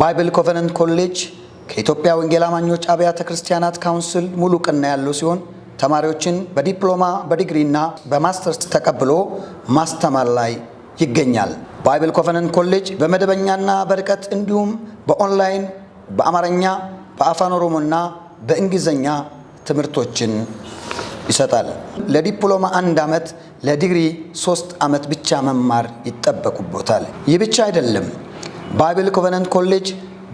ባይብል ኮቨናንት ኮሌጅ ከኢትዮጵያ ወንጌል አማኞች አብያተ ክርስቲያናት ካውንስል ሙሉ ዕውቅና ያለው ሲሆን ተማሪዎችን በዲፕሎማ በዲግሪና በማስተርስ ተቀብሎ ማስተማር ላይ ይገኛል። ባይብል ኮቨናንት ኮሌጅ በመደበኛና በርቀት እንዲሁም በኦንላይን በአማርኛ በአፋን ኦሮሞና በእንግሊዝኛ ትምህርቶችን ይሰጣል። ለዲፕሎማ 1 ዓመት ለዲግሪ 3 ዓመት ብቻ መማር ይጠበቁበታል። ይህ ብቻ አይደለም። ባይብል ኮቨናንት ኮሌጅ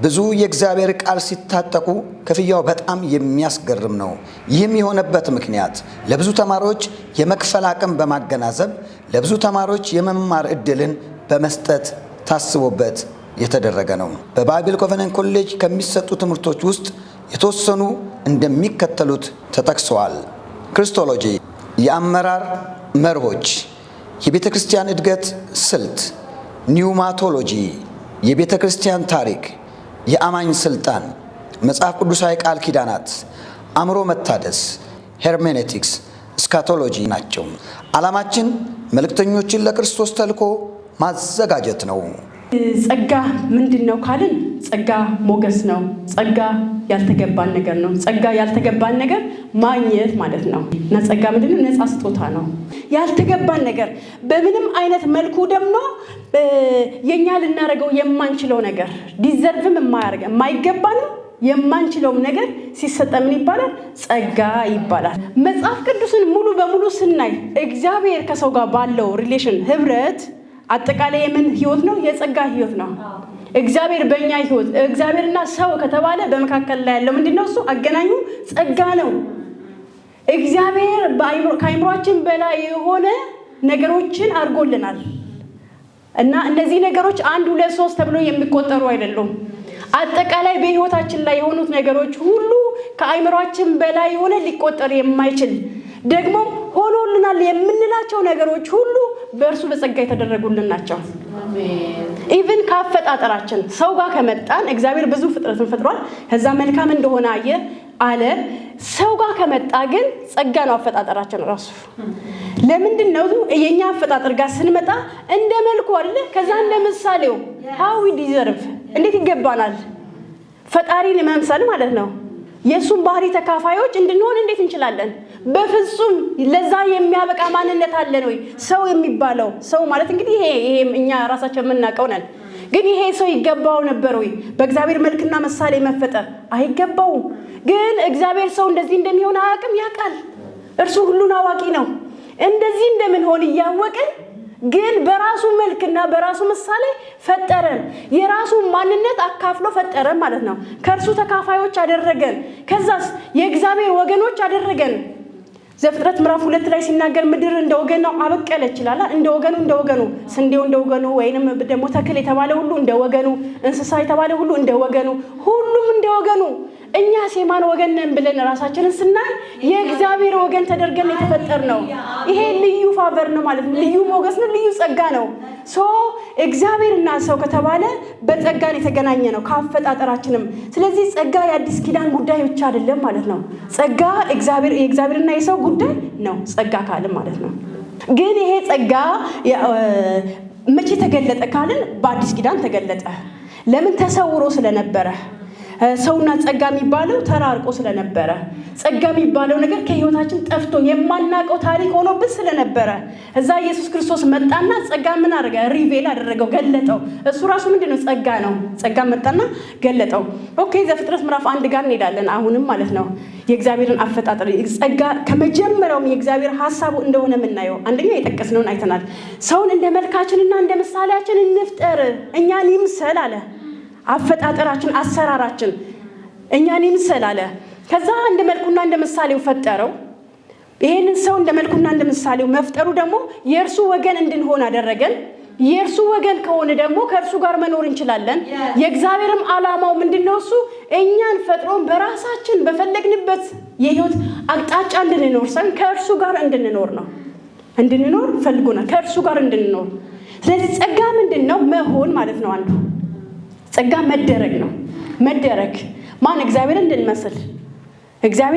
ብዙ የእግዚአብሔር ቃል ሲታጠቁ ክፍያው በጣም የሚያስገርም ነው። ይህም የሆነበት ምክንያት ለብዙ ተማሪዎች የመክፈል አቅም በማገናዘብ ለብዙ ተማሪዎች የመማር ዕድልን በመስጠት ታስቦበት የተደረገ ነው። በባይብል ኮቨናንት ኮሌጅ ከሚሰጡ ትምህርቶች ውስጥ የተወሰኑ እንደሚከተሉት ተጠቅሰዋል። ክርስቶሎጂ፣ የአመራር መርሆች፣ የቤተ ክርስቲያን እድገት ስልት፣ ኒውማቶሎጂ፣ የቤተ ክርስቲያን ታሪክ፣ የአማኝ ስልጣን፣ መጽሐፍ ቅዱሳዊ ቃል ኪዳናት፣ አእምሮ መታደስ፣ ሄርሜኔቲክስ፣ ስካቶሎጂ ናቸው። ዓላማችን መልእክተኞችን ለክርስቶስ ተልኮ ማዘጋጀት ነው። ጸጋ ምንድነው ካልን ጸጋ ሞገስ ነው። ጸጋ ያልተገባን ነገር ነው። ጸጋ ያልተገባን ነገር ማግኘት ማለት ነው። እና ጸጋ ምንድነው? ነፃ ስጦታ ነው። ያልተገባን ነገር በምንም አይነት መልኩ ደግሞ የኛ ልናደርገው የማንችለው ነገር ዲዘርቭም የማይገባንም የማንችለውም ነገር ሲሰጠ ምን ይባላል? ጸጋ ይባላል። መጽሐፍ ቅዱስን ሙሉ በሙሉ ስናይ እግዚአብሔር ከሰው ጋር ባለው ሪሌሽን ህብረት አጠቃላይ የምን ህይወት ነው? የጸጋ ህይወት ነው። እግዚአብሔር በእኛ ህይወት እግዚአብሔርና ሰው ከተባለ በመካከል ላይ ያለው ምንድነው? እሱ አገናኙ ጸጋ ነው። እግዚአብሔር ከአይምሯችን በላይ የሆነ ነገሮችን አድርጎልናል እና እነዚህ ነገሮች 1 2 3 ተብሎ የሚቆጠሩ አይደሉም። አጠቃላይ በህይወታችን ላይ የሆኑት ነገሮች ሁሉ ከአይምሯችን በላይ የሆነ ሊቆጠር የማይችል ደግሞ ሆኖልናል የምንላቸው ነገሮች ሁሉ በእርሱ በጸጋ የተደረጉልን ናቸው። ኢቭን ካፈጣጠራችን ሰው ጋር ከመጣን እግዚአብሔር ብዙ ፍጥረትን ፈጥሯል። ከዛ መልካም እንደሆነ አለ። ሰው ጋር ከመጣ ግን ጸጋ ነው አፈጣጠራችን ራሱ። ለምንድን ነው የኛ አፈጣጠር ጋር ስንመጣ እንደ መልኩ አይደለ? ከዛ እንደ ምሳሌው how we deserve እንዴት ይገባናል ፈጣሪን መምሰል ማለት ነው። የሱን ባህሪ ተካፋዮች እንድንሆን እንዴት እንችላለን? በፍጹም ለዛ የሚያበቃ ማንነት አለን ወይ? ሰው የሚባለው ሰው ማለት እንግዲህ ይሄ እኛ ራሳችን የምናውቀው ነን። ግን ይሄ ሰው ይገባው ነበር ወይ? በእግዚአብሔር መልክና ምሳሌ መፈጠር አይገባውም። ግን እግዚአብሔር ሰው እንደዚህ እንደሚሆን አያውቅም? ያውቃል። እርሱ ሁሉን አዋቂ ነው። እንደዚህ እንደምንሆን እያወቅን ግን በራሱ መልክና በራሱ ምሳሌ ፈጠረን። የራሱ ማንነት አካፍሎ ፈጠረን ማለት ነው። ከእርሱ ተካፋዮች አደረገን። ከዛስ የእግዚአብሔር ወገኖች አደረገን። ዘፍጥረት ምዕራፍ 2 ላይ ሲናገር ምድር እንደ ወገኑ አበቀለች ይላል። እንደ ወገኑ ስንዴው እንደ ወገኑ ወይንም ደግሞ ተክል የተባለ ሁሉ እንደ ወገኑ፣ እንስሳ የተባለ ሁሉ እንደ ወገኑ፣ ሁሉም እንደ ወገኑ። እኛ የማን ወገን ነን ብለን ራሳችንን ስናይ የእግዚአብሔር ወገን ተደርገን የተፈጠርነው። ይሄ ልዩ ፋቨር ነው ማለት ነው። ልዩ ሞገስ ነው። ልዩ ጸጋ ነው። እግዚአብሔርና ሰው ከተባለ በጸጋ የተገናኘ ነው ካፈጣጠራችንም። ስለዚህ ጸጋ የአዲስ ኪዳን ጉዳይ ብቻ አይደለም ማለት ነው። ጸጋ የእግዚአብሔርና የሰው ጉዳይ ነው። ጸጋ ካልን ማለት ነው። ግን ይሄ ጸጋ መቼ ተገለጠ ካልን በአዲስ ኪዳን ተገለጠ። ለምን? ተሰውሮ ስለነበረ። ሰውና ጸጋ የሚባለው ተራርቆ ስለነበረ፣ ጸጋ የሚባለው ነገር ከህይወታችን ጠፍቶ የማናውቀው ታሪክ ሆኖብን ስለነበረ እዛ ኢየሱስ ክርስቶስ መጣና ጸጋ ምን አደረገ? ሪቬል አደረገው፣ ገለጠው። እሱ ራሱ ምንድነው? ጸጋ ነው። ጸጋ መጣና ገለጠው። ኦኬ፣ ዘፍጥረት ምዕራፍ 1 ጋር እንሄዳለን አሁንም ማለት ነው። የእግዚአብሔርን አፈጣጠር ጸጋ ከመጀመሪያውም የእግዚአብሔር ሐሳቡ እንደሆነ የምናየው አንደኛ የጠቀስነውን አይተናል። ሰውን እንደ መልካችንና እንደ ምሳሌያችን እንፍጠር፣ እኛን ይምሰል አለ። አፈጣጠራችን አሰራራችን እኛን ይምሰል አለ። ከዛ እንደ መልኩና እንደ ምሳሌው ፈጠረው። ይሄንን ሰው እንደ መልኩና እንደ ምሳሌው መፍጠሩ ደግሞ የእርሱ ወገን እንድንሆን አደረገን። የእርሱ ወገን ከሆነ ደግሞ ከእርሱ ጋር መኖር እንችላለን። የእግዚአብሔርም ዓላማው ምንድነው? እሱ እኛን ፈጥሮን በራሳችን በፈለግንበት የህይወት አቅጣጫ እንድንኖር ሳይሆን ከእርሱ ጋር እንድንኖር ነው። እንድንኖር ፈልጎናል፣ ከእርሱ ጋር እንድንኖር። ስለዚህ ጸጋ ምንድነው? መሆን ማለት ነው። አንዱ ጸጋ መደረግ ነው። መደረግ ማን? እግዚአብሔር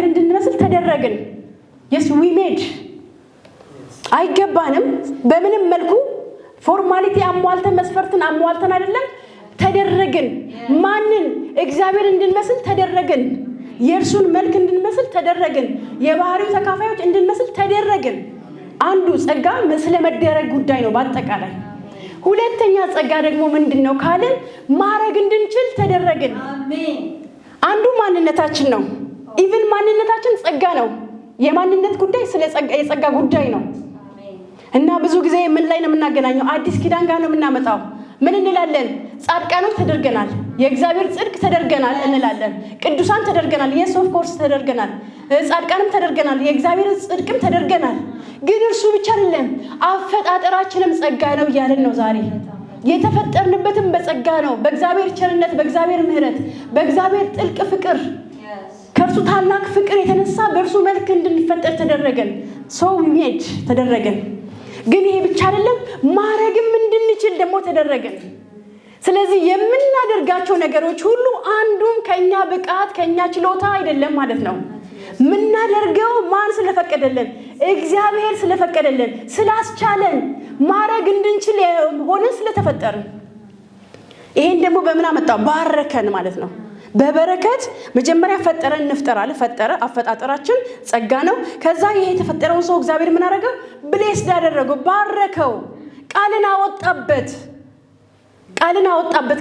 እንድንመስል ተደረግን። yes we made አይገባንም በምንም መልኩ ፎርማሊቲ አሟልተን መስፈርትን አሟልተን አይደለም ተደረግን። ማንን? እግዚአብሔር እንድንመስል ተደረግን። የእርሱን መልክ እንድንመስል ተደረግን። የባህሪው ተካፋዮች እንድንመስል ተደረግን። አንዱ ጸጋ ስለመደረግ ጉዳይ ነው በአጠቃላይ። ሁለተኛ ጸጋ ደግሞ ምንድነው ካልን ማረግ እንድንችል ተደረግን። አንዱ ማንነታችን ነው። ኢቭን ማንነታችን ጸጋ ነው። የማንነት ጉዳይ የጸጋ ጉዳይ ነው። እና ብዙ ጊዜ ምን ላይ ነው የምናገናኘው? አዲስ ኪዳን ጋር ነው የምናመጣው። ምን እንላለን? ጻድቃኖች ተደርገናል፣ የእግዚአብሔር ጽድቅ ተደርገናል እንላለን። ቅዱሳን ተደርገናል፣ የስ ኦፍ ኮርስ ተደርገናል። ጻድቃንም ተደርገናል፣ የእግዚአብሔር ጽድቅም ተደርገናል። ግን እርሱ ብቻ አይደለም፣ አፈጣጠራችንም ጸጋ ነው እያለን ነው ዛሬ። የተፈጠርንበትም በጸጋ ነው። በእግዚአብሔር ቸርነት፣ በእግዚአብሔር ምሕረት፣ በእግዚአብሔር ጥልቅ ፍቅር፣ ከእርሱ ታላቅ ፍቅር የተነሳ በእርሱ መልክ እንድንፈጠር ተደረገን። ሰው ሜድ ተደረገን። ግን ይሄ ብቻ አይደለም፣ ማረግም እንድንችል ደግሞ ተደረገን። ስለዚህ የምናደርጋቸው ነገሮች ሁሉ አንዱም ከኛ ብቃት ከኛ ችሎታ አይደለም ማለት ነው። ምናደርገው ማን ስለፈቀደልን? እግዚአብሔር ስለፈቀደልን፣ ስላስቻለን፣ ማረግ እንድንችል ሆነን ስለተፈጠርን። ይሄን ደግሞ በምን አመጣ? ባረከን ማለት ነው። በበረከት መጀመሪያ ፈጠረን፣ እንፍጠር አለ። ፈጠረ። አፈጣጠራችን ጸጋ ነው። ከዛ ይሄ የተፈጠረውን ሰው እግዚአብሔር ምን አደረገው? ብሌስድ አደረገው፣ ባረከው። ቃልን አወጣበት፣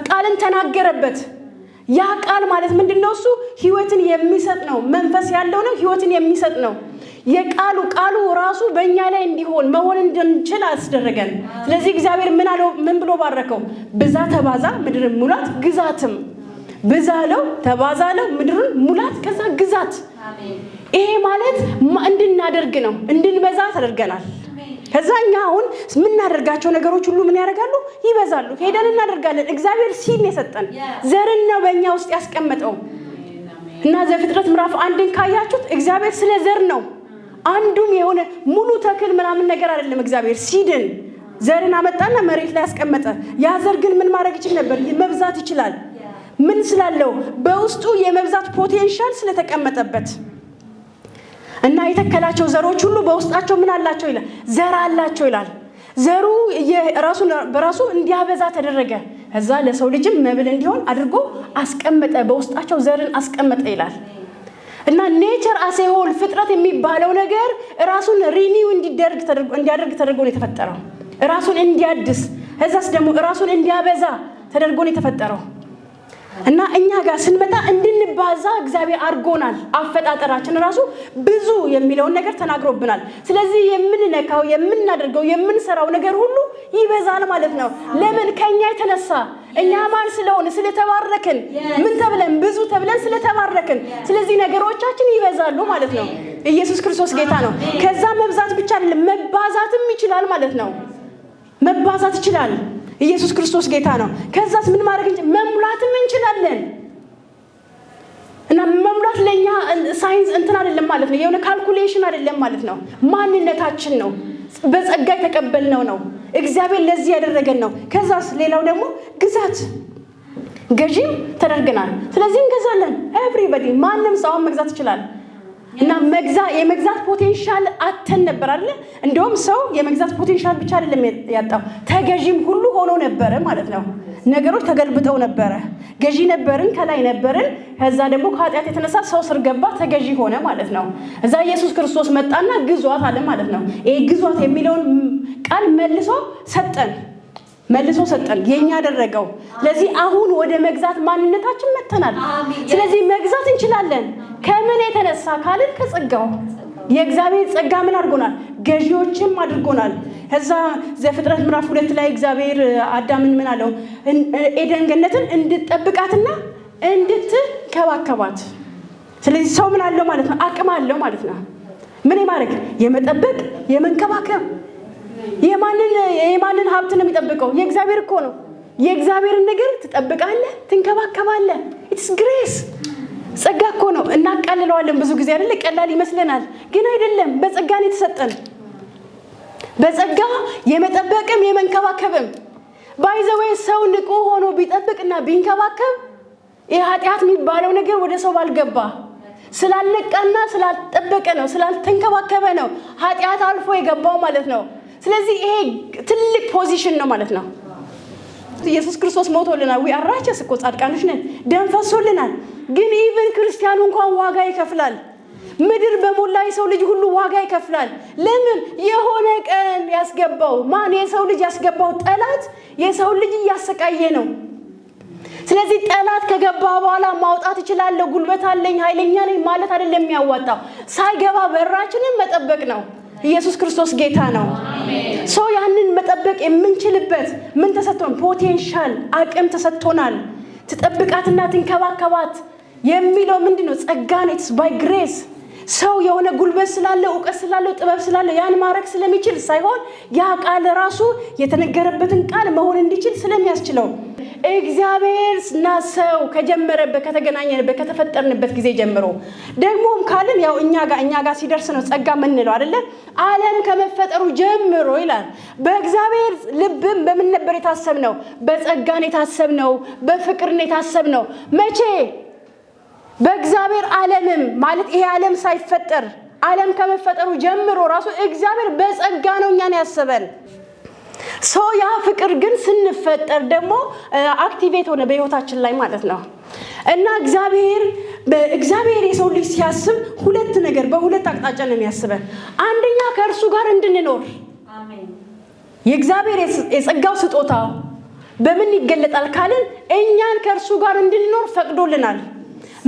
ቃልን ተናገረበት። ያ ቃል ማለት ምንድነው? እሱ ህይወትን የሚሰጥ ነው። መንፈስ ያለው ነው፣ ህይወትን የሚሰጥ ነው። ቃሉ ራሱ በእኛ ላይ እንዲሆን መሆን እንድንችል አስደረገን። ስለዚህ እግዚአብሔር ምን ብሎ ባረከው? ብዛ፣ ተባዛ፣ ምድርን ሙላት፣ ግዛትም። ብዛ አለው፣ ተባዛ አለው፣ ምድርን ሙላት፣ ከዛ ግዛት። ይሄ ማለት እንድናደርግ ነው፣ እንድንበዛ ተደርገናል። ከዛ እኛ አሁን የምናደርጋቸው ነገሮች ሁሉ ምን ያደርጋሉ? ይበዛሉ። ሄደን እናደርጋለን። እግዚአብሔር ሲል የሰጠን ዘርን ነው በእኛ ውስጥ ያስቀመጠው። እና ዘፍጥረት ምዕራፍ 1ን ካያችሁት እግዚአብሔር ስለ ዘር ነው። አንዱም የሆነ ሙሉ ተክል ምናምን ነገር አይደለም። እግዚአብሔር ሲድን ዘርን አመጣና መሬት ላይ ያስቀመጠ። ያ ዘር ግን ምን ማድረግ ይችል ነበር? መብዛት ይችላል። ምን ስላለው? በውስጡ የመብዛት ፖቴንሻል ስለተቀመጠበት። እና የተከላቸው ዘሮች ሁሉ በውስጣቸው ምን አላቸው ይላል? ዘር አላቸው ይላል። ዘሩ በራሱ እንዲያበዛ ተደረገ። ከዛ ለሰው ልጅም መብል እንዲሆን አድርጎ አስቀመጠ። በውስጣቸው ዘርን አስቀመጠ ይላል። እና ኔቸር አሴሆል ፍጥረት የሚባለው ነገር ራሱን ሪኒው እንዲያደርግ ተደርጎ ነው የተፈጠረው። ራሱን እንዲያድስ፣ ከዛስ ደግሞ ራሱን እንዲያበዛ ተደርጎ ነው የተፈጠረው። እና እኛ ጋር ስንመጣ እንድንባዛ እግዚአብሔር አድርጎናል። አፈጣጠራችን ራሱ ብዙ የሚለውን ነገር ተናግሮብናል። ስለዚህ የምንነካው፣ የምናደርገው፣ የምንሰራው ነገር ሁሉ ይበዛል ማለት ነው። ለምን? ከኛ የተነሳ እኛ ማን ስለሆነ ስለተባረክን። ምን ተብለን? ብዙ ተብለን ስለተባረክን። ስለዚህ ነገሮቻችን ይበዛሉ ማለት ነው። ኢየሱስ ክርስቶስ ጌታ ነው። ከዛ መብዛት ብቻ አይደለም፣ መባዛትም ይችላል ማለት ነው። መባዛት ይችላል። ኢየሱስ ክርስቶስ ጌታ ነው። ከዛስ ምን ማድረግ መሙላትም እንችላለን። እና መሙላት ለኛ ሳይንስ እንትን አይደለም ማለት ነው። የሆነ ካልኩሌሽን አይደለም ማለት ነው። ማንነታችን ነው። በጸጋ የተቀበልነው ነው። እግዚአብሔር ለዚህ ያደረገን ነው። ከዛስ ሌላው ደግሞ ግዛት፣ ገዢም ተደርገናል። ስለዚህ እንገዛለን። ኤቭሪባዲ ማንም ሰው መግዛት ይችላል። እና የመግዛት ፖቴንሻል አተን ነበር አይደል? እንደውም ሰው የመግዛት ፖቴንሻል ብቻ አይደለም ያጣው፣ ተገዢም ሁሉ ሆኖ ነበር ማለት ነው። ነገሮች ተገልብጠው ነበር። ገዢ ነበርን፣ ከላይ ነበርን። ከዛ ደግሞ ከኃጢአት የተነሳ ሰው ስር ገባ፣ ተገዢ ሆነ ማለት ነው። እዛ ኢየሱስ ክርስቶስ መጣና ግዟት አለ ማለት ነው። ይሄ ግዟት የሚለውን ቃል መልሶ ሰጠን፣ የኛ ያደረገው። ስለዚህ አሁን ወደ መግዛት ማንነታችን መተናል። ስለዚህ መግዛት እንችላለን። ከምን የተነሳ ካልን ከጸጋው። የእግዚአብሔር ጸጋ ምን አድርጎናል? ገዢዎችም አድርጎናል። ከዛ ዘፍጥረት ምዕራፍ 2 ላይ እግዚአብሔር አዳምን ምን አለው? ኤደን ገነትን እንድትጠብቃትና እንድትከባከባት። ስለዚህ ሰው ምን አለው ማለት ነው? አቅም አለው ማለት ነው። ምን የማድረግ? የመጠበቅ፣ የመንከባከብ። የማንን ሀብት ነው የሚጠብቀው? የእግዚአብሔር እኮ ነው። የእግዚአብሔርን ነገር ትጠብቃለህ፣ ትንከባከባለህ። ኢትስ ግሬስ፣ ጸጋ እኮ ነው። እናቃልለዋለን ብዙ ጊዜ አይደል? ቀላል ይመስለናል፣ ግን አይደለም። በጸጋ ነው የተሰጠን። በጸጋ የመጠበቅም የመንከባከብም። ባይ ዘ ዌይ ሰው ንቁ ሆኖ ቢጠብቅና ቢንከባከብ ይህ ኃጢአት የሚባለው ነገር ወደ ሰው ባልገባ። ስላልነቃና ስላልጠበቀ ነው፣ ስላልተንከባከበ ነው ኃጢአት አልፎ የገባው ማለት ነው። ስለዚህ ይሄ ትልቅ ፖዚሽን ነው ማለት ነው። ኢየሱስ ክርስቶስ ሞቶልናል። we are righteous እኮ ጻድቃኖች ነን። ደም ፈሶልናል። ግን ኢቭን ክርስቲያኑ እንኳን ዋጋ ይከፍላል። ምድር በሞላ የሰው ልጅ ሁሉ ዋጋ ይከፍላል። ለምን? የሆነ ቀን ያስገባው ማን? የሰው ልጅ ያስገባው ጠላት የሰው ልጅ እያሰቃየ ነው። ስለዚህ ጠላት ከገባ በኋላ ማውጣት ይችላል፣ ጉልበት አለኝ፣ ኃይለኛ ነኝ ማለት አይደለም የሚያዋጣው። ሳይገባ በራችንን መጠበቅ ነው። ኢየሱስ ክርስቶስ ጌታ ነው። ሶ ያንን መጠበቅ የምንችልበት ምን ተሰጥቶን? ፖቴንሻል አቅም ተሰጥቶናል። ተጠብቃትና ትንከባከባት የሚለው ምንድነው? ጸጋ ነው። ኢትስ ባይ ግሬስ። ሰው የሆነ ጉልበት ስላለው ዕውቀት ስላለው ጥበብ ስላለው ያን ማድረግ ስለሚችል ሳይሆን ያ ቃል ራሱ የተነገረበትን ቃል መሆን እንዲችል ስለሚያስችለው እግዚአብሔርና ሰው ከጀመረበት ከተገናኘንበት ከተፈጠርንበት ጊዜ ጀምሮ ደግሞም ካልን ያው እኛ ጋር ሲደርስ ነው ጸጋ ምንለው አይደለ? ዓለም ከመፈጠሩ ጀምሮ ይላል። በእግዚአብሔር ልብም በምን ነበር የታሰብነው? በጸጋ ነው የታሰብነው፣ በፍቅር ነው የታሰብነው። መቼ? በእግዚአብሔር ዓለምም ማለት ይሄ ዓለም ሳይፈጠር ዓለም ከመፈጠሩ ጀምሮ ራሱ እግዚአብሔር በጸጋ ነው እኛን ያሰበን። ሶ ያ ፍቅር ግን ስንፈጠር ደግሞ አክቲቬት ሆነ በህይወታችን ላይ ማለት ነው። እና እግዚአብሔር የሰው ልጅ ሲያስብ ሁለት ነገር በሁለት አቅጣጫ ነው የሚያስበን። አንደኛ ከእርሱ ጋር እንድንኖር። አሜን። የእግዚአብሔር የጸጋው ስጦታ በምን ይገለጣል ካልን እኛን ከእርሱ ጋር እንድንኖር ፈቅዶልናል።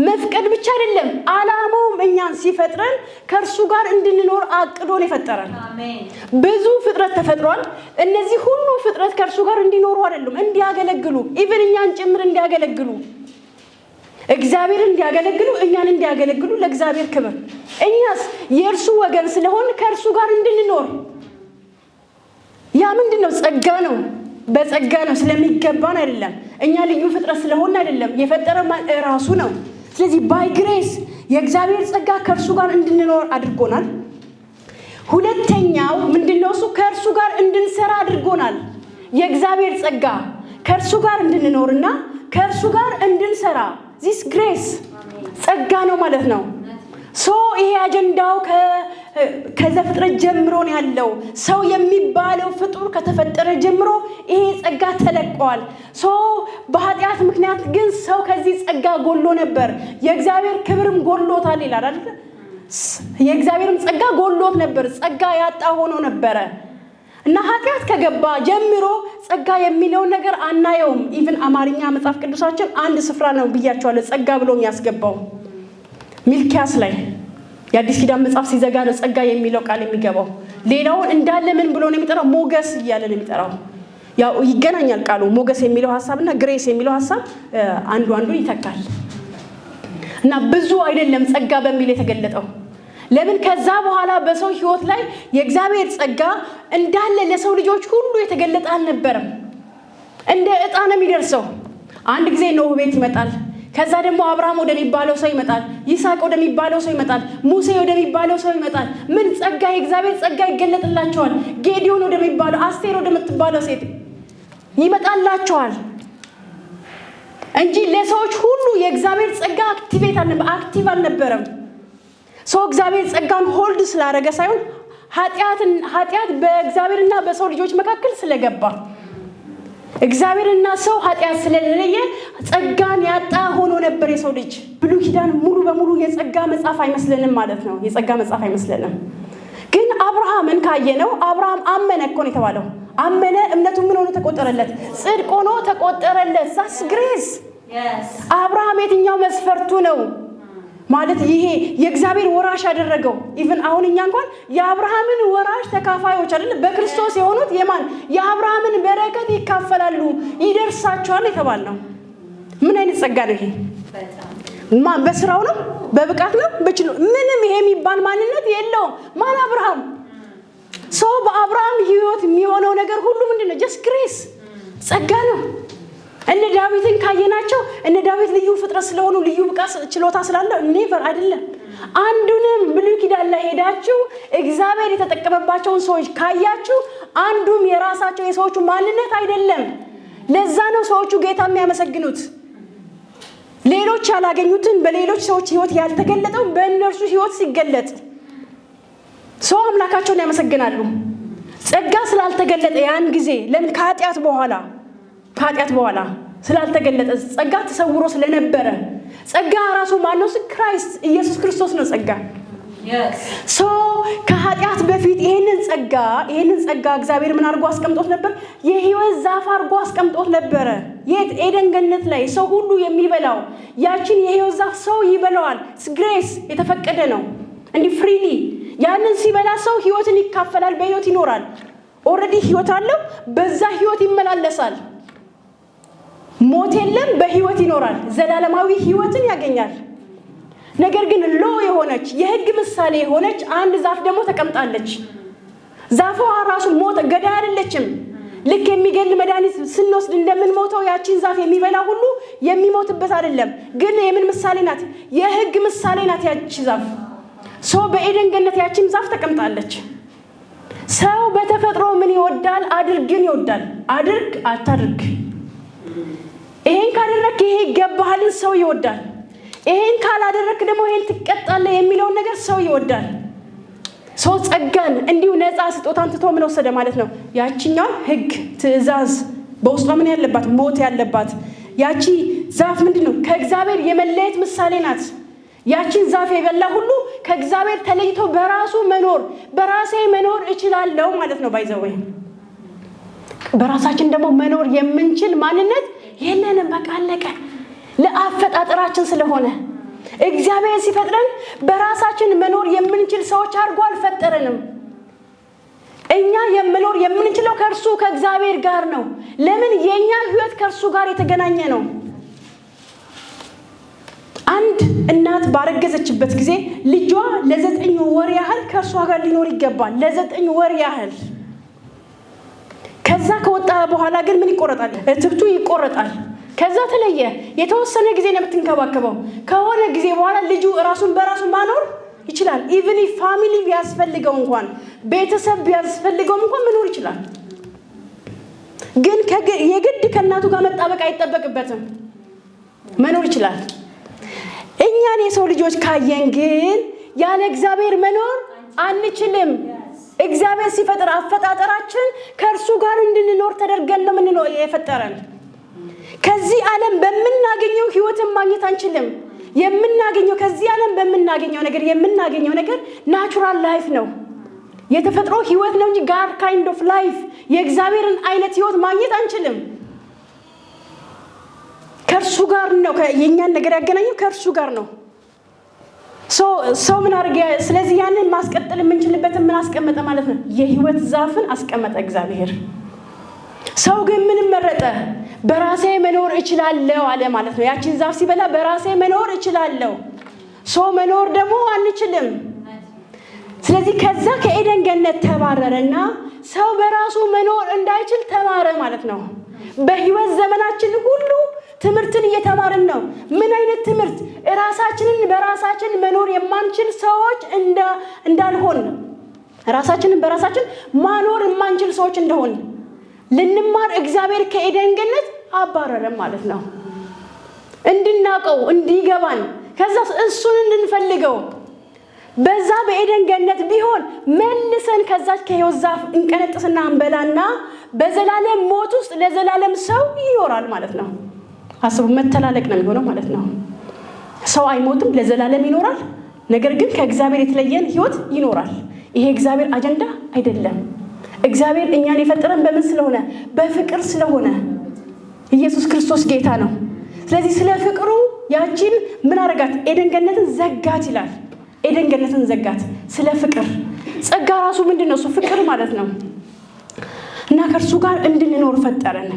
መፍቀድ ብቻ አይደለም፣ ዓላማውም እኛን ሲፈጥረን ከእርሱ ጋር እንድንኖር አቅዶን የፈጠረን። አሜን። ብዙ ፍጥረት ተፈጥሯል። እነዚህ ሁሉ ፍጥረት ከእርሱ ጋር እንዲኖሩ አይደሉም፣ እንዲያገለግሉ፣ ኢቭን እኛን ጭምር እንዲያገለግሉ፣ እግዚአብሔር እንዲያገለግሉ፣ እኛን እንዲያገለግሉ ለእግዚአብሔር ክብር። እኛስ የእርሱ ወገን ስለሆን ከእርሱ ጋር እንድንኖር ያ ምንድነው? ጸጋ ነው። በጸጋ ነው፣ ስለሚገባን አይደለም። እኛ ልዩ ፍጥረት ስለሆነ አይደለም፣ የፈጠረን ራሱ ነው። ስለዚህ ባይ ግሬስ የእግዚአብሔር ጸጋ ከእርሱ ጋር እንድንኖር አድርጎናል። ሁለተኛው ምንድነው? እሱ ከእርሱ ጋር እንድንሰራ አድርጎናል። የእግዚአብሔር ጸጋ ከእርሱ ጋር እንድንኖርና ከእርሱ ጋር እንድንሰራ ዚስ ግሬስ ጸጋ ነው ማለት ነው። ሶ ይሄ አጀንዳው ከዘፍጥረት ጀምሮ ነው ያለው። ሰው የሚባለው ፍጡር ከተፈጠረ ጀምሮ ይሄ ጸጋ ተለቋል። ሶ በኃጢአት ምክንያት ግን ሰው ከዚህ ጸጋ ጎሎ ነበር። የእግዚአብሔር ክብርም ጎሎታል ይላል አይደል? የእግዚአብሔርም ጸጋ ጎሎት ነበር፣ ጸጋ ያጣ ሆኖ ነበረ። እና ኃጢአት ከገባ ጀምሮ ጸጋ የሚለው ነገር አናየውም። ኢቭን አማርኛ መጽሐፍ ቅዱሳችን አንድ ስፍራ ነው ብያቸዋለሁ ጸጋ ብሎ የሚያስገባው ሚልኪያስ ላይ የአዲስ ኪዳን መጽሐፍ ሲዘጋ ነው ጸጋ የሚለው ቃል የሚገባው። ሌላውን እንዳለ ምን ብሎ ነው የሚጠራው? ሞገስ እያለ ነው የሚጠራው። ያው ይገናኛል ቃሉ ሞገስ የሚለው ሐሳብና ግሬስ የሚለው ሐሳብ አንዱን ይተካል። እና ብዙ አይደለም ጸጋ በሚል የተገለጠው። ለምን? ከዛ በኋላ በሰው ህይወት ላይ የእግዚአብሔር ጸጋ እንዳለ ለሰው ልጆች ሁሉ የተገለጠ አልነበረም። እንደ ዕጣ ነው የሚደርሰው። አንድ ጊዜ ኖህ ቤት ይመጣል። ከዛ ደግሞ አብርሃም ወደሚባለው ሰው ይመጣል። ይስሐቅ ወደሚባለው ሰው ይመጣል። ሙሴ ወደሚባለው ሰው ይመጣል። ምን ጸጋ? የእግዚአብሔር ጸጋ ይገለጥላቸዋል። ጌዲዮን ወደሚባለው፣ አስቴር ወደምትባለው ሴት ይመጣላቸዋል እንጂ ለሰዎች ሁሉ የእግዚአብሔር ጸጋ አክቲቭ አልነበረም። ሰው እግዚአብሔር ጸጋን ሆልድ ስላደረገ ሳይሆን ኃጢአት በእግዚአብሔርና በሰው ልጆች መካከል ስለገባ እግዚአብሔርና ሰው ኃጢአት ስለለየ ጸጋን ያጣ ሆኖ ነበር የሰው ልጅ። ብሉይ ኪዳን ሙሉ በሙሉ የጸጋ መጽሐፍ አይመስለንም ማለት ነው። የጸጋ መጽሐፍ አይመስለንም። ግን አብርሃምን ካየነው አብርሃም አመነ እኮ ነው የተባለው። አመነ፣ እምነቱ ምን ሆኖ ተቆጠረለት? ጽድቅ ሆኖ ተቆጠረለት። ዛስ ግሬስ። አብርሃም የትኛው መስፈርቱ ነው ማለት ይሄ የእግዚአብሔር ወራሽ ያደረገው? ኢቭን አሁን እኛ እንኳን የአብርሃምን ወራሽ ተካፋዮች አይደል? በክርስቶስ የሆኑት የማን? የአብርሃምን በረከት ይካፈላሉ፣ ይደርሳቸዋል የተባልነው። ምን አይነት ጸጋ ነው ይሄ? ማን በስራው ነው? በብቃት ነው? በችሎ ምንም ይሄ የሚባል ማንነት የለውም። ማን? አብርሃም። ሰው በአብርሃም ህይወት የሚሆነው ነገር ሁሉ ምንድነው? ጀስት ግሬስ፣ ጸጋ ነው። እነ ዳዊትን ካየናቸው እነ ዳዊት ልዩ ፍጥረት ስለሆኑ ልዩ ብቃት ችሎታ ስላለው ኔቨር አይደለም። አንዱንም ብሉይ ኪዳን ላይ ሄዳችሁ እግዚአብሔር የተጠቀመባቸውን ሰዎች ካያችሁ አንዱም የራሳቸው የሰዎቹ ማንነት አይደለም። ለዛ ነው ሰዎቹ ጌታ የሚያመሰግኑት። ሌሎች ያላገኙትን በሌሎች ሰዎች ህይወት ያልተገለጠው በእነርሱ ህይወት ሲገለጥ ሰው አምላካቸውን ያመሰግናሉ። ጸጋ ስላልተገለጠ ያን ጊዜ ለምን? ከኃጢአት በኋላ ከኃጢአት በኋላ ስላልተገለጠ ጸጋ ተሰውሮ ስለነበረ ጸጋ ራሱ ማነው? ክራይስት ኢየሱስ ክርስቶስ ነው ጸጋ። ሶ ከኃጢአት በፊት ይሄንን ጸጋ እግዚአብሔር ምን አድርጎ አስቀምጦት ነበር? የሕይወት ዛፍ አድርጎ አስቀምጦት ነበረ። የት? ኤደን ገነት ላይ ሰው ሁሉ የሚበላው ያችን የሕይወት ዛፍ ሰው ይበላዋል። ግሬስ የተፈቀደ ነው እንዲህ ፍሪሊ። ያንን ሲበላ ሰው ሕይወትን ይካፈላል፣ በሕይወት ይኖራል። ኦልሬዲ ሕይወት አለው፣ በዛ ሕይወት ይመላለሳል። ሞት የለም፣ በሕይወት ይኖራል፣ ዘላለማዊ ሕይወትን ያገኛል። ነገር ግን ሎ የሆነች የሕግ ምሳሌ የሆነች አንድ ዛፍ ደግሞ ተቀምጣለች። ዛፏ ራሱ ሞት ገዳይ አይደለችም። ልክ የሚገል መድኃኒት ስንወስድ እንደምንሞተው ያቺን ዛፍ የሚበላ ሁሉ የሚሞትበት አይደለም። ግን የምን ምሳሌ ናት? የሕግ ምሳሌ ናት ያቺ ዛፍ። ሰው በኤደን ገነት ያቺም ዛፍ ተቀምጣለች። ሰው በተፈጥሮ ምን ይወዳል? አድርግን ይወዳል። አድርግ አታድርግ፣ ይሄን ካደረክ ይሄ ይገባሃልን ሰው ይወዳል። ይሄን ካላደረክ ደግሞ ይሄን ትቀጣለህ የሚለውን ነገር ሰው ይወዳል። ሰው ጸጋን እንዲሁ ነፃ ስጦታን ትቶ ምን ወሰደ ማለት ነው? ያቺኛው ሕግ ትእዛዝ በውስጧ ምን ያለባት? ሞት ያለባት ያቺ ዛፍ ምንድነው? ከእግዚአብሔር የመለየት ምሳሌ ናት። ያቺን ዛፍ የበላ ሁሉ ከእግዚአብሔር ተለይቶ በራሱ መኖር በራሴ መኖር እችላለሁ ማለት ነው። ባይዘወይ በራሳችን ደግሞ መኖር የምንችል ማንነት የለንም። በቃ አለቀ። ለአፈጣጠራችን ስለሆነ እግዚአብሔር ሲፈጥረን በራሳችን መኖር የምንችል ሰዎች አድርጎ አልፈጠረንም። እኛ የመኖር የምንችለው ከእርሱ ከእግዚአብሔር ጋር ነው። ለምን? የኛ ህይወት ከእርሱ ጋር የተገናኘ ነው። አንድ እናት ባረገዘችበት ጊዜ ልጇ ለ9 ወር ያህል ከእርሷ ጋር ሊኖር ይገባል። ለ9 ወር ያህል። ከዛ ከወጣ በኋላ ግን ምን ይቆረጣል? እትብቱ ይቆረጣል። ከዛ ተለየ። የተወሰነ ጊዜ ነው የምትንከባከበው። ከሆነ ጊዜ በኋላ ልጁ ራሱን በራሱ ማኖር ይችላል። ኢቭን ፋሚሊ ቢያስፈልገው እንኳን ቤተሰብ ቢያስፈልገው እንኳን መኖር ይችላል። ግን የግድ ከእናቱ ጋር መጣበቅ አይጠበቅበትም። መኖር ይችላል። እኛን የሰው ልጆች ካየን ግን ያለ እግዚአብሔር መኖር አንችልም። እግዚአብሔር ሲፈጥር አፈጣጠራችን ከእርሱ ጋር እንድንኖር ተደርገን ነው ምንኖር የፈጠረን። ከዚህ ዓለም በምናገኘው ህይወትን ማግኘት አንችልም። የምናገኘው ከዚህ ዓለም በምናገኘው ነገር የምናገኘው ነገር ናቹራል ላይፍ ነው፣ የተፈጥሮ ህይወት ነው እንጂ ጋድ ካይንድ ኦፍ ላይፍ የእግዚአብሔርን አይነት ህይወት ማግኘት አንችልም። ከእርሱ ጋር ነው የኛን ነገር ያገናኘው ከእርሱ ጋር ነው። ሰው ምን አድርገ? ስለዚህ ያንን ማስቀጠል የምንችልበትን ምን አስቀመጠ ማለት ነው? የህይወት ዛፍን አስቀመጠ እግዚአብሔር። ሰው ግን ምን መረጠ? በራሴ መኖር እችላለሁ አለ ማለት ነው። ያቺን ዛፍ ሲበላ በራሴ መኖር እችላለሁ። ሰው መኖር ደግሞ አንችልም። ስለዚህ ከዛ ከኤደን ገነት ተባረረና ሰው በራሱ መኖር እንዳይችል ተማረ ማለት ነው። በህይወት ዘመናችን ሁሉ ትምህርትን እየተማርን ነው። ምን አይነት ትምህርት? ራሳችንን በራሳችን መኖር የማንችል ሰዎች እንዳልሆን፣ ራሳችንን በራሳችን ማኖር የማንችል ሰዎች እንደሆን ልንማር እግዚአብሔር ከኤደን ገነት አባረረን ማለት ነው። እንድናቀው እንዲገባን ከዛ እሱን እንድንፈልገው በዛ በኤደን ገነት ቢሆን መልሰን ከዛች ከሕይወት ዛፍ እንቀነጥስና እንበላና በዘላለም ሞት ውስጥ ለዘላለም ሰው ይኖራል ማለት ነው። አስቡ፣ መተላለቅ ነው የሚሆነው ማለት ነው። ሰው አይሞትም፣ ለዘላለም ይኖራል። ነገር ግን ከእግዚአብሔር የተለየን ህይወት ይኖራል። ይሄ እግዚአብሔር አጀንዳ አይደለም። እግዚአብሔር እኛን የፈጠረን በምን ስለሆነ? በፍቅር ስለሆነ። ኢየሱስ ክርስቶስ ጌታ ነው። ስለዚህ ስለ ፍቅሩ ያቺን ምን አረጋት? ኤደን ገነትን ዘጋት ይላል። ኤደን ገነትን ዘጋት ስለ ፍቅር። ጸጋ ራሱ ምንድነው? እሱ ፍቅር ማለት ነው። እና ከእርሱ ጋር እንድንኖር ፈጠረን።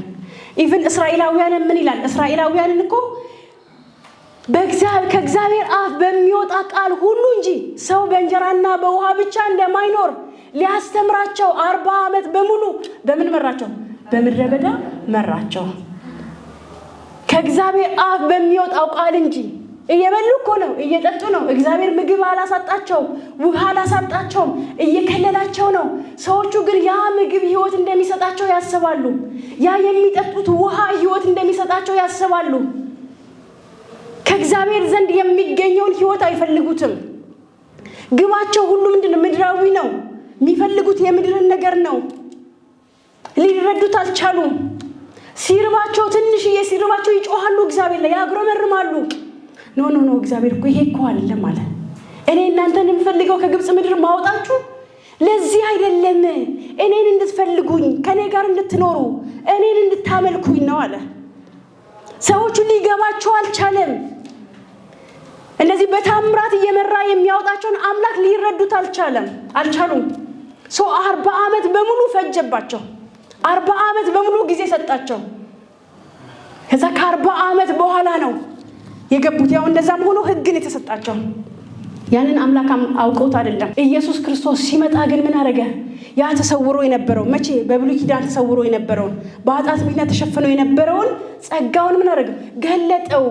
ኢቭን እስራኤላውያን ምን ይላል? እስራኤላውያንን እኮ ከእግዚአብሔር አፍ በሚወጣ ቃል ሁሉ እንጂ ሰው በእንጀራና በውሃ ብቻ እንደማይኖር ሊያስተምራቸው 40 ዓመት በሙሉ በምን መራቸው? በምድረ በዳ መራቸው። ከእግዚአብሔር አፍ በሚወጣው ቃል እንጂ። እየበሉ እኮ ነው፣ እየጠጡ ነው። እግዚአብሔር ምግብ አላሳጣቸው፣ ውሃ አላሳጣቸውም፣ እየከለላቸው ነው። ሰዎቹ ግን ያ ምግብ ህይወት እንደሚሰጣቸው ያስባሉ። ያ የሚጠጡት ውሃ ህይወት እንደሚሰጣቸው ያስባሉ። ከእግዚአብሔር ዘንድ የሚገኘውን ህይወት አይፈልጉትም። ግባቸው ሁሉ ምንድነው? ምድራዊ ነው። የሚፈልጉት የምድርን ነገር ነው። ሊረዱት አልቻሉም። ሲርባቸው ትንሽዬ ሲርባቸው ይጮሃሉ እግዚአብሔር ላይ ያግረመርማሉ። ኖ እግዚአብሔር እኮ ይሄ እኮ አይደለም አለ። እኔ እናንተን የምፈልገው ከግብጽ ምድር ማውጣችሁ ለዚህ አይደለም፣ እኔን እንድትፈልጉኝ ከኔ ጋር እንድትኖሩ እኔን እንድታመልኩኝ ነው አለ። ሰዎቹ ሊገባቸው አልቻለም። እንደዚህ በታምራት እየመራ የሚያወጣቸውን አምላክ ሊረዱት አልቻሉም። 40 ዓመት በሙሉ ፈጀባቸው። 40 ዓመት በሙሉ ጊዜ ሰጣቸው። ከዛ ከ40 ዓመት በኋላ ነው የገቡት። ያው እንደዛም ሆኖ ሕግን የተሰጣቸው ያንን አምላክ አውቀውት አይደለም። ኢየሱስ ክርስቶስ ሲመጣ ግን ምን አደረገ? ያ ተሰውሮ የነበረው መቼ በብሉይ ኪዳን ተሰውሮ የነበረውን በኃጢአት ምክንያት ተሸፍኖ የነበረውን ጸጋውን ምን አደረገ? ገለጠው።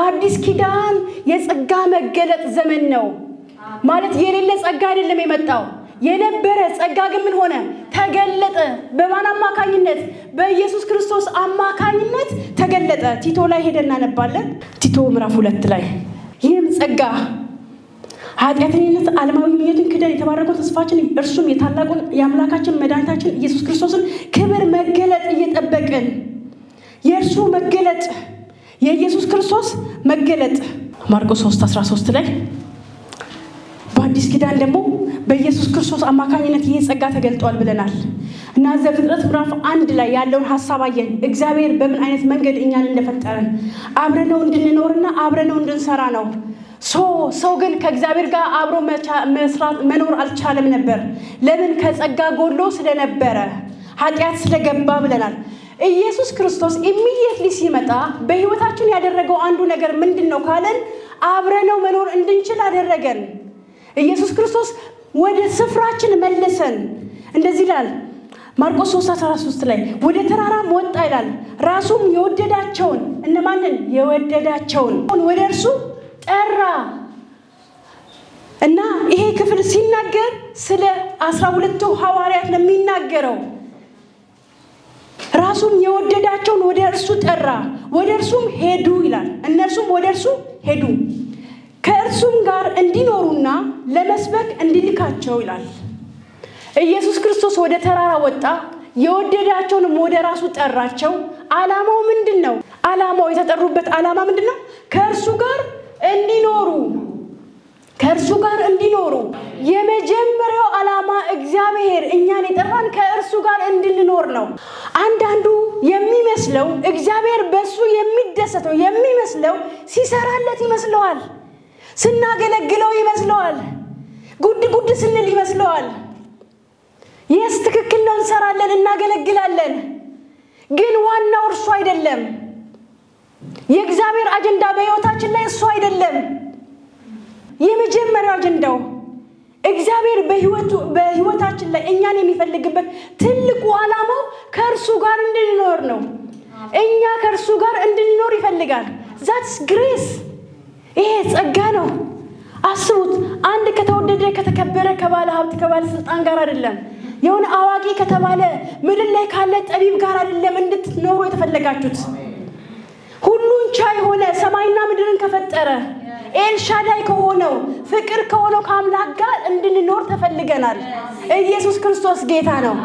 አዲስ ኪዳን የጸጋ መገለጥ ዘመን ነው ማለት የሌለ ጸጋ አይደለም የመጣው የነበረ ጸጋ ግን ምን ሆነ? ተገለጠ። በማን አማካኝነት? በኢየሱስ ክርስቶስ አማካኝነት ተገለጠ። ቲቶ ላይ ሄደን እናነባለን። ቲቶ ምዕራፍ 2 ላይ ይህም ጸጋ ኃጢአተኝነት ዓለማዊ ምኞትን ክደን የተባረከው ተስፋችን እርሱም የታላቁን የአምላካችን መድኃኒታችን ኢየሱስ ክርስቶስን ክብር መገለጥ እየጠበቅን የእርሱ መገለጥ የኢየሱስ ክርስቶስ መገለጥ ማርቆስ 3:13 ላይ በአዲስ ኪዳን ደግሞ በኢየሱስ ክርስቶስ አማካኝነት ይህ ጸጋ ተገልጧል ብለናል እና ዘፍጥረት ምዕራፍ 1 ላይ ያለውን ሐሳብ አየን። እግዚአብሔር በምን አይነት መንገድ እኛን እንደፈጠረን አብረነው እንድንኖርና አብረነው እንድንሰራ ነው። ሰው ግን ከእግዚአብሔር ጋር አብሮ መስራት መኖር አልቻለም ነበር። ለምን? ከጸጋ ጎሎ ስለነበረ ኃጢአት ስለገባ ብለናል። ኢየሱስ ክርስቶስ ኢሚዲየትሊ ሲመጣ በህይወታችን ያደረገው አንዱ ነገር ምንድነው ካለን አብረነው መኖር እንድንችል አደረገን። ኢየሱስ ክርስቶስ ወደ ስፍራችን መለሰን። እንደዚህ ይላል ማርቆስ 3:13 ላይ ወደ ተራራም ወጣ ይላል። ራሱም የወደዳቸውን እነማንን? የወደዳቸውን ወደ እርሱ ጠራ እና ይሄ ክፍል ሲናገር ስለ 12ቱ ሐዋርያት ነው የሚናገረው። ራሱም የወደዳቸውን ወደ እርሱ ጠራ፣ ወደ እርሱም ሄዱ ይላል። እነርሱም ወደ እርሱ ሄዱ ከእርሱም ጋር እንዲኖሩና ለመስበክ እንዲልካቸው ይላል። ኢየሱስ ክርስቶስ ወደ ተራራ ወጣ፣ የወደዳቸውንም ወደ ራሱ ጠራቸው። ዓላማው ምንድነው? ዓላማው የተጠሩበት ዓላማ ምንድነው? ከእርሱ ጋር እንዲኖሩ የመጀመሪያው ዓላማ እግዚአብሔር እኛን የጠራን ከእርሱ ጋር እንድንኖር ነው። አንዳንዱ የሚመስለው እግዚአብሔር በሱ የሚደሰተው የሚመስለው ሲሰራለት ይመስለዋል፣ ስናገለግለው ይመስለዋል፣ ጉድ ስንል ይመስለዋል። ይህስ ትክክል ነው፣ እንሰራለን፣ እናገለግላለን። ግን ዋናው እርሱ አይደለም። የእግዚአብሔር አጀንዳ በሕይወታችን ላይ እሱ አይደለም። የመጀመሪያው አጀንዳው እግዚአብሔር በሕይወታችን ላይ እኛን የሚፈልግበት ትልቁ ዓላማው ከእርሱ ጋር እንድንኖር ነው። እኛ ከእርሱ ጋር እንድንኖር ይፈልጋል። ዛትስ ግሬስ። ይሄ ጸጋ ነው። አስቡት፣ አንድ ከተወደደ ከተከበረ ከባለ ሀብት ከባለ ስልጣን ጋር አይደለም፣ የሆነ አዋቂ ከተባለ ምድር ላይ ካለ ጠቢብ ጋር አይደለም እንድትኖሩ የተፈለጋችሁት። ሁሉን ቻይ ሆነ ሰማይና ምድርን ከፈጠረ ኤልሻዳይ ከሆነው ፍቅር ከሆነው ከአምላክ ጋር እንድንኖር ተፈልገናል። ኢየሱስ ክርስቶስ ጌታ ነው።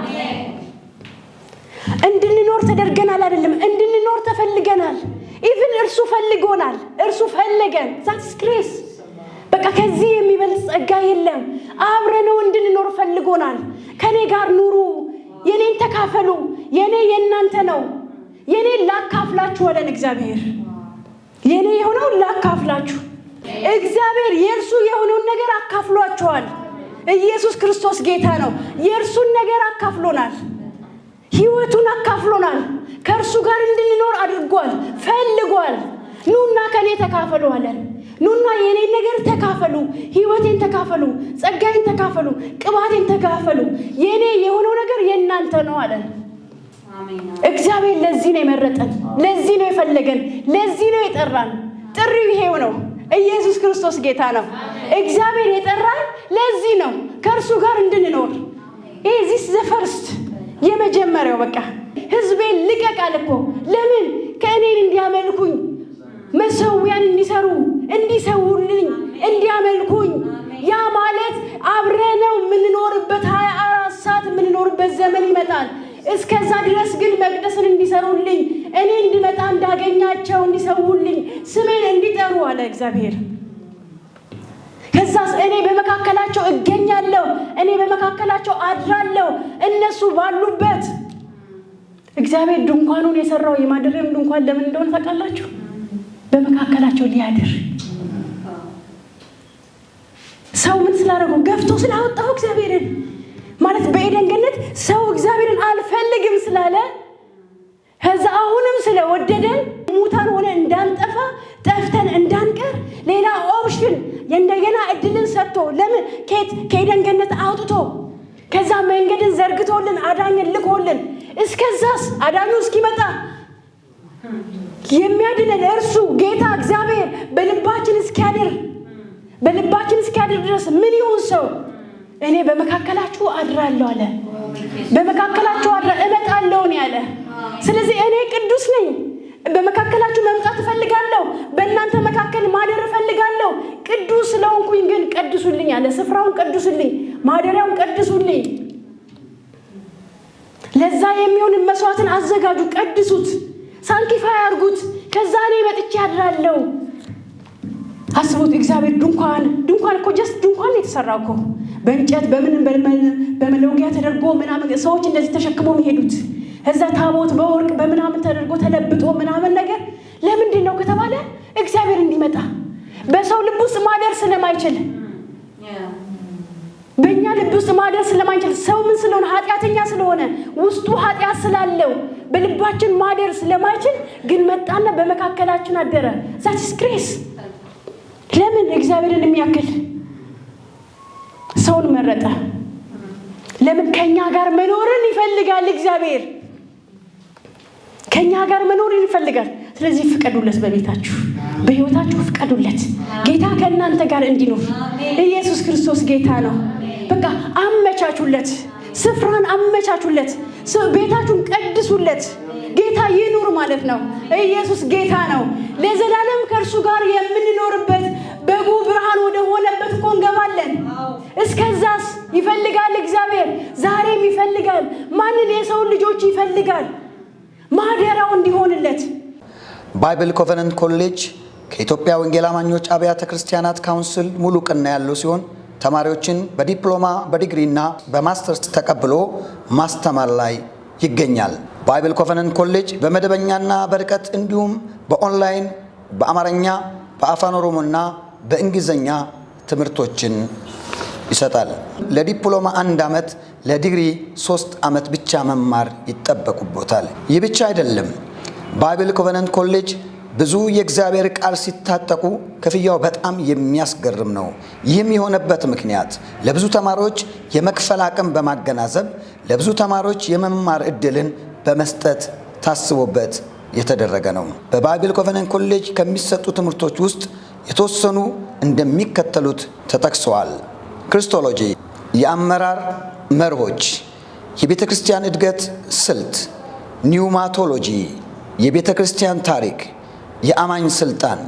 እንድንኖር ተደርገናል አይደለም፣ እንድንኖር ተፈልገናል። ኢቭን እርሱ ፈልጎናል፣ እርሱ ፈለገን። ዛትስ ግሬስ። በቃ ከዚህ የሚበልጥ ጸጋ የለም። አብረነው እንድንኖር ፈልጎናል። ከኔ ጋር ኑሩ፣ የኔን ተካፈሉ፣ የኔ የእናንተ ነው። የኔ ላካፍላችሁ አለን እግዚአብሔር። የኔ የሆነው ላካፍላችሁ። እግዚአብሔር የእርሱ የሆነውን ነገር አካፍሏቸዋል። ኢየሱስ ክርስቶስ ጌታ ነው። የእርሱን ነገር አካፍሎናል፣ ሕይወቱን አካፍሎናል። ከእርሱ ጋር እንድንኖር አድርጓል፣ ፈልጓል። ኑና ከኔ ተካፈሉ አለን። ኑና የኔን ነገር ተካፈሉ፣ ሕይወቴን ተካፈሉ፣ ጸጋዬን ተካፈሉ፣ ቅባቴን ተካፈሉ። የኔ የሆነው ነገር የእናንተ ነው አለን። እግዚአብሔር ለዚህ ነው የመረጠን፣ ለዚህ ነው የፈለገን፣ ለዚህ ነው የጠራን። ጥሪው ይሄው ነው። ኢየሱስ ክርስቶስ ጌታ ነው። እግዚአብሔር የጠራን ለዚህ ነው፣ ከእርሱ ጋር እንድንኖር። ይሄ ዚስ ዘ ፈርስት የመጀመሪያው። በቃ ሕዝቤን ልቀቅ አለ እኮ። ለምን? ከእኔን እንዲያመልኩኝ፣ መሰዊያን እንዲሰሩ፣ እንዲሰውልኝ፣ እንዲያመልኩኝ። ያ ማለት አብረነው የምንኖርበት 24 ሰዓት የምንኖርበት ዘመን ይመጣል። እስከዛ ድረስ ግን መቅደስን እንዲሰሩልኝ፣ እኔ እንድመጣ እንዳገኛቸው እንዲሰውልኝ ስሜን እንዲጠሩ አለ እግዚአብሔር። ከዛስ እኔ በመካከላቸው እገኛለሁ፣ እኔ በመካከላቸው አድራለሁ። እነሱ ባሉበት እግዚአብሔር ድንኳኑን የሰራው የማደሪያም ድንኳን ለምን እንደሆነ ታውቃላችሁ? በመካከላቸው ሊያድር። ሰው ምን ስላደረገው? ገፍቶ ስላወጣው እግዚአብሔርን ማለት በኤደን ገነት ሰው እግዚአብሔርን አልፈልግም ስላለ ከዛ አሁንም ስለወደደን ሙታን ሆነ እንዳንጠፋ ጠፍተን እንዳንቀር ሌላ ኦፕሽን እንደገና እድልን ሰጥቶ ለምን ከኤደን ገነት አውጥቶ ከዛ መንገድን ዘርግቶልን አዳኝን ልኮልን እስከዛስ አዳኙ እስኪመጣ የሚያድነን እርሱ ጌታ እግዚአብሔር በልባችን እስኪያድር ድረስ ምን ይሁን ሰው? እኔ በመካከላችሁ አድራለሁ አለ። በመካከላችሁ እመጣለሁ ነው ያለ። ስለዚህ እኔ ቅዱስ ነኝ፣ በመካከላችሁ መምጣት እፈልጋለሁ፣ በእናንተ መካከል ማደር እፈልጋለሁ። ቅዱስ ስለሆንኩኝ ግን ቀድሱልኝ አለ። ስፍራውን ቀድሱልኝ፣ ማደሪያውን ቀድሱልኝ፣ ለዛ የሚሆን መስዋዕትን አዘጋጁ፣ ቀድሱት፣ ሳንቲፋይ አድርጉት። ከዛ እኔ መጥቼ አድራለሁ። አስቡት፣ እግዚአብሔር ድንኳን እኮ ጀስት ድንኳን የተሰራው እኮ በእንጨት በመለውጊያ ተደርጎ ምናምን ሰዎች እንደዚህ ተሸክመው የሚሄዱት እዛ ታቦት በወርቅ በምናምን ተደርጎ ተለብጦ ምናምን ነገር ለምንድን ነው ከተባለ እግዚአብሔር እንዲመጣ በሰው ልብ ውስጥ ማደር ስለማይችል በእኛ ልብ ውስጥ ማደር ስለማይችል ሰው ምን ስለሆነ ኃጢአተኛ ስለሆነ ውስጡ ኃጢአት ስላለው በልባችን ማደር ስለማይችል ግን መጣና በመካከላችን አደረ። ዛት ኢዝ ግሬስ። ለምን እግዚአብሔርን የሚያክል ሰውን መረጠ? ለምን? ከኛ ጋር መኖርን ይፈልጋል። እግዚአብሔር ከኛ ጋር መኖርን ይፈልጋል። ስለዚህ ፍቀዱለት፣ በቤታችሁ በህይወታችሁ ፍቀዱለት። ጌታ ከእናንተ ጋር እንዲኖር ኢየሱስ ክርስቶስ ጌታ ነው። በቃ አመቻቹለት፣ ስፍራን አመቻቹለት፣ ቤታችሁን ቀድሱለት። ጌታ ይኑር ማለት ነው። ኢየሱስ ጌታ ነው። ለዘላለም ከእርሱ ጋር የምንኖርበት በጉ ብርሃን ወደ ሆነበት እኮ እንገባለን። እስከዛስ ይፈልጋል እግዚአብሔር፣ ዛሬም ይፈልጋል። ማንን? የሰው ልጆች ይፈልጋል ማደሪያው እንዲሆንለት። ባይብል ኮቨነንት ኮሌጅ ከኢትዮጵያ ወንጌል አማኞች አብያተ ክርስቲያናት ካውንስል ሙሉ ዕውቅና ያለው ሲሆን ተማሪዎችን በዲፕሎማ በዲግሪና በማስተርስ ተቀብሎ ማስተማር ላይ ይገኛል። ባይብል ኮቨነንት ኮሌጅ በመደበኛና በርቀት እንዲሁም በኦንላይን በአማርኛ በአፋን ኦሮሞና በእንግሊዝኛ ትምህርቶችን ይሰጣል። ለዲፕሎማ 1 ዓመት፣ ለዲግሪ 3 ዓመት ብቻ መማር ይጠበቁበታል። ይህ ብቻ አይደለም። ባይብል ኮቨነንት ኮሌጅ ብዙ የእግዚአብሔር ቃል ሲታጠቁ ክፍያው በጣም የሚያስገርም ነው። ይህም የሆነበት ምክንያት ለብዙ ተማሪዎች የመክፈል አቅም በማገናዘብ ለብዙ ተማሪዎች የመማር ዕድልን በመስጠት ታስቦበት የተደረገ ነው። በባይብል ኮቨነንት ኮሌጅ ከሚሰጡ ትምህርቶች ውስጥ የተወሰኑ እንደሚከተሉት ተጠቅሰዋል። ክርስቶሎጂ፣ የአመራር መርሆች፣ የቤተ ክርስቲያን እድገት ስልት፣ ኒውማቶሎጂ፣ የቤተ ክርስቲያን ታሪክ፣ የአማኝ ስልጣን፣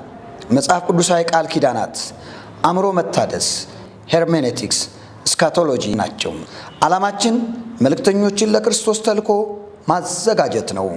መጽሐፍ ቅዱሳዊ ቃል ኪዳናት፣ አእምሮ መታደስ፣ ሄርሜኔቲክስ፣ ስካቶሎጂ ናቸው። ዓላማችን መልእክተኞችን ለክርስቶስ ተልኮ ማዘጋጀት ነው።